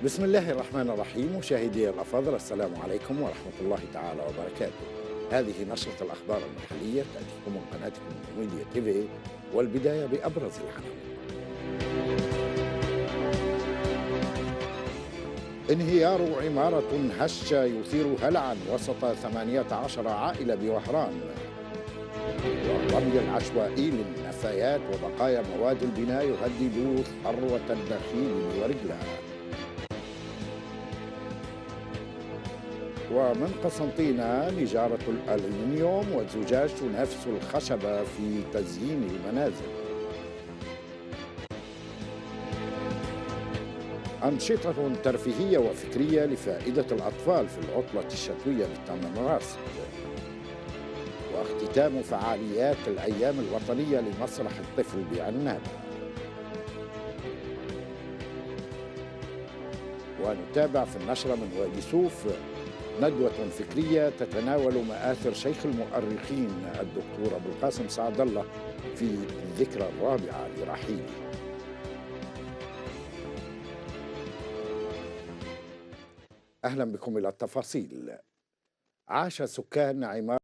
بسم الله الرحمن الرحيم. مشاهدي الأفاضل، السلام عليكم ورحمة الله تعالى وبركاته. هذه نشرة الأخبار المحلية تأتيكم من قناتكم ميديا تيفي، والبداية بأبرز العناوين. انهيار عمارة هشة يثير هلعا وسط 18 عائلة بوهران، والرمي العشوائي للنفايات وبقايا مواد البناء يهدد ثروة الدخيل ورجلها. ومن قسنطينة نجارة الألمنيوم والزجاج تنافس الخشب في تزيين المنازل. أنشطة ترفيهية وفكرية لفائدة الأطفال في العطلة الشتوية بالتمنراست. واختتام فعاليات الأيام الوطنية لمسرح الطفل بعنابة. ونتابع في النشرة من وادي سوف ندوة فكرية تتناول مآثر شيخ المؤرخين الدكتور أبو القاسم سعد الله في الذكرى الرابعة لرحيله. أهلا بكم إلى التفاصيل. عاش سكان عمارة